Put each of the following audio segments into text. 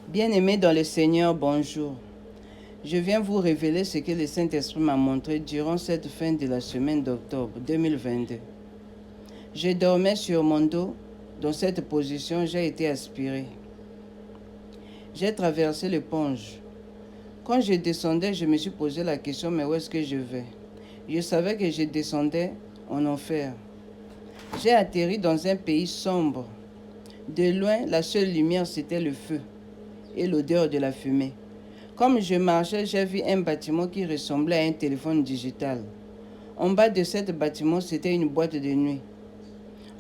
Bien-aimés dans le Seigneur, bonjour. Je viens vous révéler ce que le Saint-Esprit m'a montré durant cette fin de la semaine d'octobre 2022. Je dormais sur mon dos. Dans cette position, j'ai été aspiré. J'ai traversé l'éponge. Quand je descendais, je me suis posé la question, mais où est-ce que je vais? Je savais que je descendais en enfer. J'ai atterri dans un pays sombre. De loin, la seule lumière, c'était le feu et l'odeur de la fumée. Comme je marchais, j'ai vu un bâtiment qui ressemblait à un téléphone digital. En bas de ce bâtiment, c'était une boîte de nuit.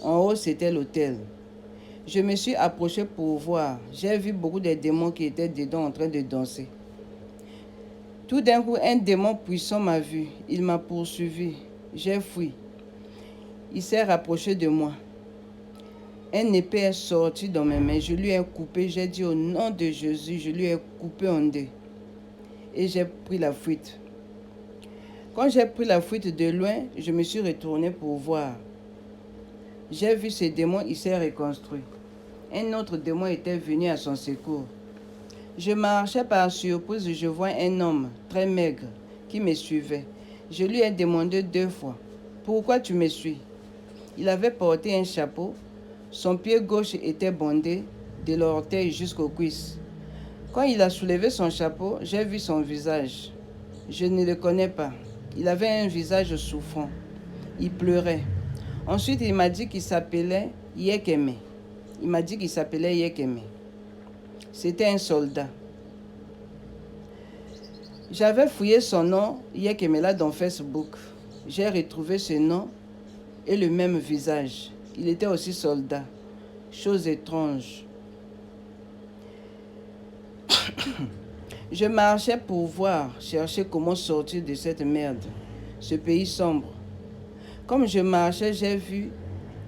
En haut, c'était l'hôtel. Je me suis approché pour voir. J'ai vu beaucoup de démons qui étaient dedans en train de danser. Tout d'un coup, un démon puissant m'a vu. Il m'a poursuivi. J'ai fui. Il s'est rapproché de moi. Un épée est sorti dans mes mains. Je lui ai coupé. J'ai dit au nom de Jésus, je lui ai coupé en deux. Et j'ai pris la fuite. Quand j'ai pris la fuite de loin, je me suis retourné pour voir. J'ai vu ce démon, il s'est reconstruit. Un autre démon était venu à son secours. Je marchais par surprise, je vois un homme très maigre qui me suivait. Je lui ai demandé 2 fois, pourquoi tu me suis? Il avait porté un chapeau. Son pied gauche était bandé de l'orteil jusqu'aux cuisses. Quand il a soulevé son chapeau, j'ai vu son visage. Je ne le connais pas. Il avait un visage souffrant. Il pleurait. Ensuite, il m'a dit qu'il s'appelait Yekeme. C'était un soldat. J'avais fouillé son nom, Yekeme, là dans Facebook. J'ai retrouvé ce nom et le même visage. Il était aussi soldat. Chose étrange. Je marchais pour voir, chercher comment sortir de cette merde, ce pays sombre. Comme je marchais, j'ai vu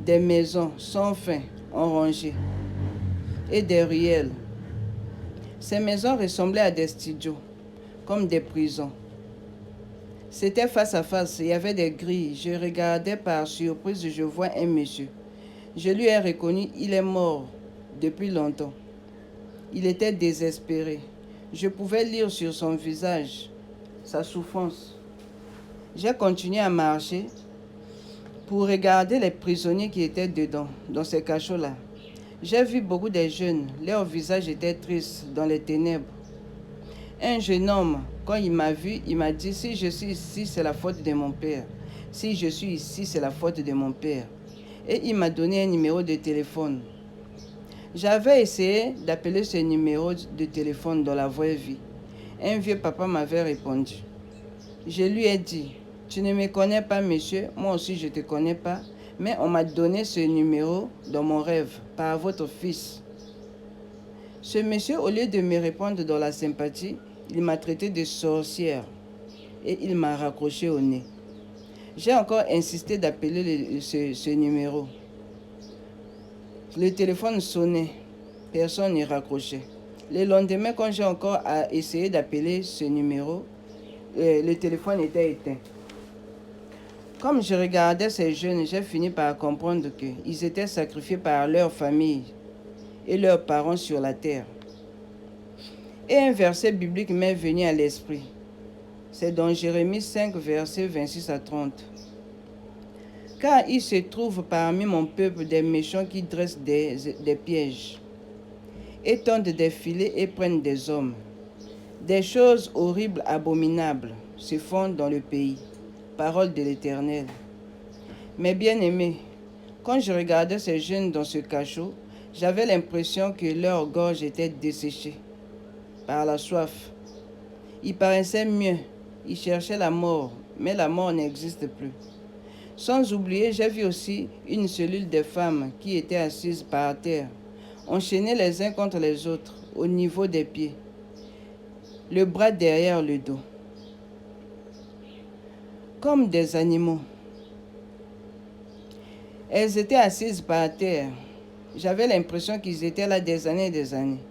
des maisons sans fin en rangée et des ruelles. Ces maisons ressemblaient à des studios, comme des prisons. C'était face à face, il y avait des grilles. Je regardais par surprise, je vois un monsieur. Je lui ai reconnu, il est mort depuis longtemps. Il était désespéré. Je pouvais lire sur son visage sa souffrance. J'ai continué à marcher pour regarder les prisonniers qui étaient dedans, dans ces cachots-là. J'ai vu beaucoup de jeunes, leurs visages étaient tristes dans les ténèbres. Un jeune homme, quand il m'a vu, il m'a dit, si je suis ici, c'est la faute de mon père. Si je suis ici, c'est la faute de mon père. Et il m'a donné un numéro de téléphone. J'avais essayé d'appeler ce numéro de téléphone dans la vraie vie. Un vieux papa m'avait répondu. Je lui ai dit, tu ne me connais pas, monsieur, moi aussi je ne te connais pas, mais on m'a donné ce numéro dans mon rêve par votre fils. Ce monsieur, au lieu de me répondre dans la sympathie, il m'a traité de sorcière et il m'a raccroché au nez. J'ai encore insisté d'appeler ce numéro. Le téléphone sonnait, personne n'y raccrochait. Le lendemain, quand j'ai encore essayé d'appeler ce numéro, le téléphone était éteint. Comme je regardais ces jeunes, j'ai fini par comprendre qu'ils étaient sacrifiés par leur famille et leurs parents sur la terre. Et un verset biblique m'est venu à l'esprit. C'est dans Jérémie 5, versets 26 à 30. Car il se trouve parmi mon peuple des méchants qui dressent des pièges, et tendent des filets et prennent des hommes. Des choses horribles, abominables se font dans le pays. Parole de l'Éternel. Mes bien-aimés, quand je regardais ces jeunes dans ce cachot, j'avais l'impression que leur gorge était desséchée par la soif. Ils paraissaient mieux, ils cherchaient la mort, mais la mort n'existe plus. Sans oublier, j'ai vu aussi une cellule de femmes qui étaient assises par terre, enchaînées les uns contre les autres, au niveau des pieds, le bras derrière le dos, comme des animaux. Elles étaient assises par terre. J'avais l'impression qu'ils étaient là des années et des années.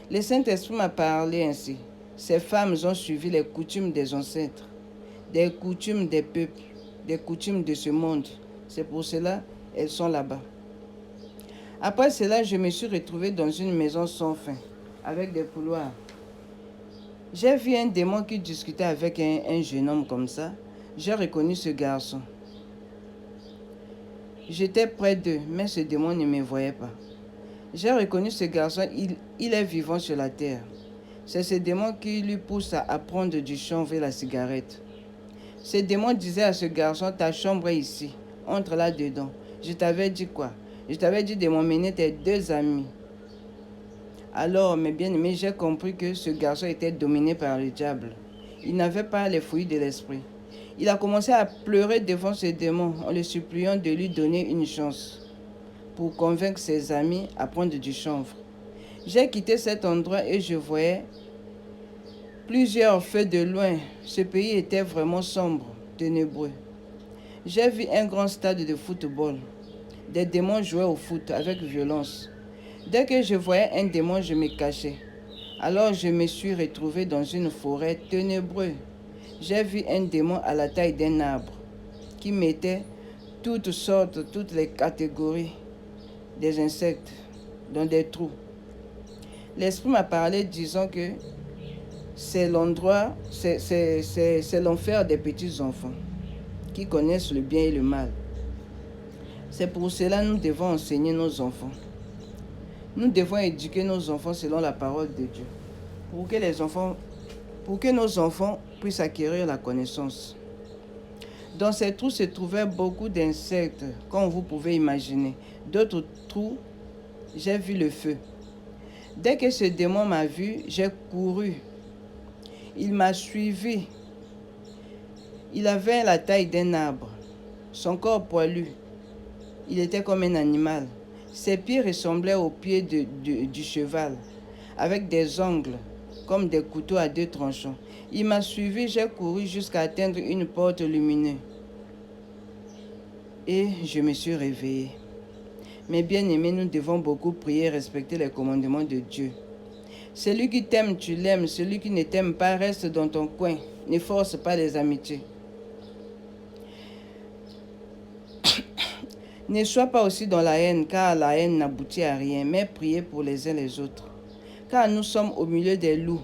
Le Saint-Esprit m'a parlé ainsi. Ces femmes ont suivi les coutumes des ancêtres, des coutumes des peuples, des coutumes de ce monde. C'est pour cela qu'elles sont là-bas. Après cela, je me suis retrouvée dans une maison sans fin. avec des couloirs. J'ai vu un démon qui discutait avec un jeune homme comme ça. J'ai reconnu ce garçon. J'étais près d'eux, mais ce démon ne me voyait pas. J'ai reconnu ce garçon, il est vivant sur la terre. C'est ce démon qui lui pousse à prendre du chanvre et la cigarette. Ce démon disait à ce garçon, ta chambre est ici, entre là-dedans. Je t'avais dit quoi? Je t'avais dit de m'emmener tes 2 amis. Alors, mes bien-aimés, j'ai compris que ce garçon était dominé par le diable. Il n'avait pas les fruits de l'esprit. Il a commencé à pleurer devant ce démon en le suppliant de lui donner une chance pour convaincre ses amis à prendre du chanvre. J'ai quitté cet endroit et je voyais plusieurs feux de loin. Ce pays était vraiment sombre, ténébreux. J'ai vu un grand stade de football. Des démons jouaient au foot avec violence. Dès que je voyais un démon, je me cachais. Alors je me suis retrouvé dans une forêt ténébreuse. J'ai vu un démon à la taille d'un arbre qui mettait toutes sortes, toutes les catégories des insectes dans des trous. L'esprit m'a parlé disant que c'est l'endroit, c'est l'enfer des petits enfants qui connaissent le bien et le mal. C'est pour cela que nous devons enseigner nos enfants. Nous devons éduquer nos enfants selon la parole de Dieu pour que nos enfants puissent acquérir la connaissance. Dans ces trous se trouvaient beaucoup d'insectes, comme vous pouvez imaginer. D'autres trous, j'ai vu le feu. Dès que ce démon m'a vu, j'ai couru. Il m'a suivi. Il avait la taille d'un arbre. Son corps poilu. Il était comme un animal. Ses pieds ressemblaient aux pieds du cheval, avec des ongles, comme des couteaux à 2 tranchants. Il m'a suivi, j'ai couru jusqu'à atteindre une porte lumineuse. Et je me suis réveillé. Mes bien-aimés, nous devons beaucoup prier et respecter les commandements de Dieu. Celui qui t'aime, tu l'aimes. Celui qui ne t'aime pas, reste dans ton coin. Ne force pas les amitiés. Ne sois pas aussi dans la haine, car la haine n'aboutit à rien, mais priez pour les uns les autres. Car nous sommes au milieu des loups.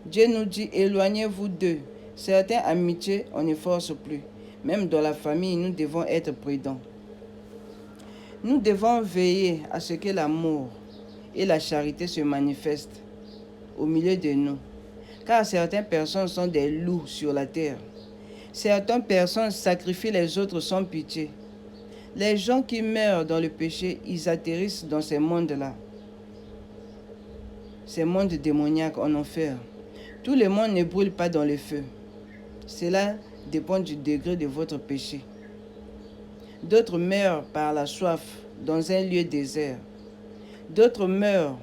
Dieu nous dit, éloignez-vous d'eux. Certaines amitiés, on ne force plus. Même dans la famille, nous devons être prudents. Nous devons veiller à ce que l'amour et la charité se manifestent au milieu de nous. Car certaines personnes sont des loups sur la terre. Certaines personnes sacrifient les autres sans pitié. Les gens qui meurent dans le péché, ils atterrissent dans ces mondes-là. Ces mondes démoniaques en enfer. Tout le monde ne brûle pas dans le feu. Cela dépend du degré de votre péché. D'autres meurent par la soif dans un lieu désert. D'autres meurent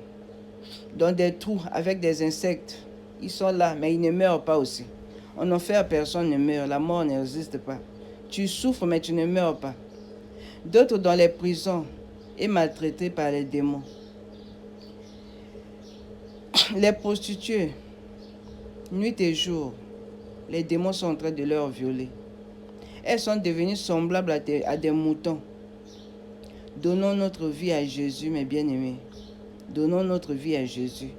dans des trous avec des insectes. Ils sont là, mais ils ne meurent pas aussi. En enfer, personne ne meurt. La mort n'existe pas. Tu souffres, mais tu ne meurs pas. D'autres dans les prisons et maltraités par les démons. Les prostituées, nuit et jour, les démons sont en train de leur violer. Elles sont devenues semblables à des moutons. Donnons notre vie à Jésus, mes bien-aimés. Donnons notre vie à Jésus.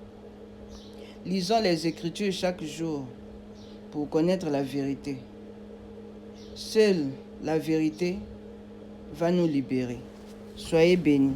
Lisons les Écritures chaque jour pour connaître la vérité. Seule la vérité va nous libérer. Soyez bénis.